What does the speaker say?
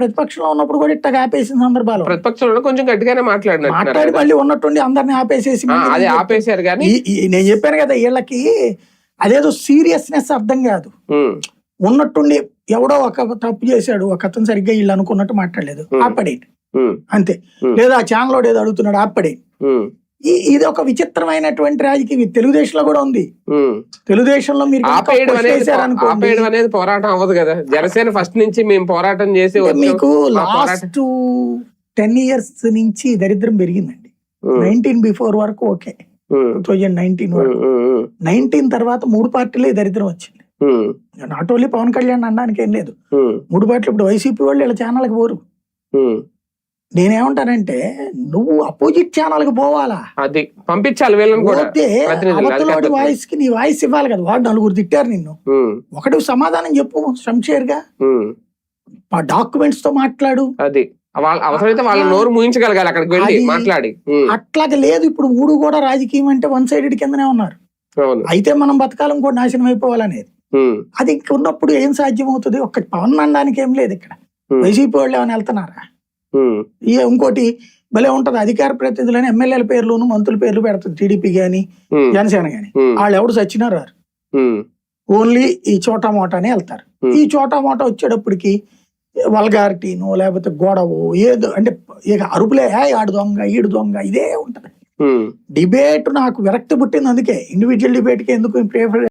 ప్రతిపక్షంలో ఉన్నప్పుడు కూడా ఇట్లా ఆపేసిన సందర్భాలు, ప్రతిపక్షంలో కొంచెం గట్టిగానే మాట్లాడి మళ్ళీ ఉన్నట్టుండి అందరిని ఆపేసేసి అది ఆపేశారు. కానీ నేను చెప్పాను కదా, వీళ్ళకి అదేదో సీరియస్నెస్ అర్థం కాదు. ఉన్నట్టుండి ఎవడో ఒక తప్పు చేశాడు, ఒక అతను సరిగ్గా వీళ్ళు అనుకున్నట్టు మాట్లాడలేదు, ఆపడేది అంతే. లేదా ఆ ఛానల్ ఏదో అడుగుతున్నాడు, ఆపడే. ఇది ఒక విచిత్రమైనటువంటి రాజకీయం. తెలుగుదేశంలో కూడా ఉంది. తెలుగుదేశంలో మీరు ఆపేయడం అనేది పోరాటం అవ్వదు కదా. జనసేన ఫస్ట్ నుంచి మేము పోరాటం చేసి మీకు లాస్ట్ 10 years నుంచి దరిద్రం పెరిగిందండి. 19 before వరకు ఓకే, 2019 వరకు. 19 తర్వాత 3 పార్టీలే దరిద్రం వచ్చింది. నాట్ ఓన్లీ పవన్ కళ్యాణ్ అనడానికి ఏం లేదు, 3 పార్టీలు. ఇప్పుడు వైసీపీ వాళ్ళు ఇలా ఛానల్కి పోరు. నేనేమంటానంటే నువ్వు అపోజిట్ ఛానల్ కి పోవాలా, అది పంపించాలి. అవతలోడి వాయిస్ కి నీ వాయిస్ ఇవ్వాలి కదా. వాడు 4 తిట్టారు నిన్ను, ఒకటి సమాధానం చెప్పు శంషేర్ గా, డాక్యుమెంట్స్ తో మాట్లాడు. అది అవసరమైతే వాళ్ళ నోరు మూయించగలగాలి అక్కడికి వెళ్ళి మాట్లాడి. అట్లాగే లేదు. ఇప్పుడు 3 కూడా రాజకీయం అంటే 1 sided కిందనే ఉన్నారు. అయితే మనం బతకాలం కూడా నాశనం అయిపోవాలనేది. అది ఉన్నప్పుడు ఏం సాధ్యం అవుతుంది? ఒక్క పవన్ అనడానికి ఏం లేదు ఇక్కడ. వైసీపీ వాళ్ళు ఏమైనా వెళ్తున్నారా? ఇంకోటి భలే ఉంటది, అధికార ప్రతినిధులని ఎమ్మెల్యేల పేర్లును మంత్రుల పేర్లు పెడతారు. టీడీపీ గాని జనసేన గాని వాళ్ళు ఎవడు సచ్చినారు, ఓన్లీ ఈ చోటా మోటానే వెళ్తారు. ఈ చోటా మోటా వచ్చేటప్పటికి వల్గారిటీను లేకపోతే గొడవ ఏదో అంటే ఇక అరుపులే, ఆడు దొంగ ఈడు దొంగ, ఇదే ఉంటది. డిబేట్ నాకు విరక్తి పుట్టింది. అందుకే ఇండివిజువల్ డిబేట్ కి ఎందుకు ప్రిఫర్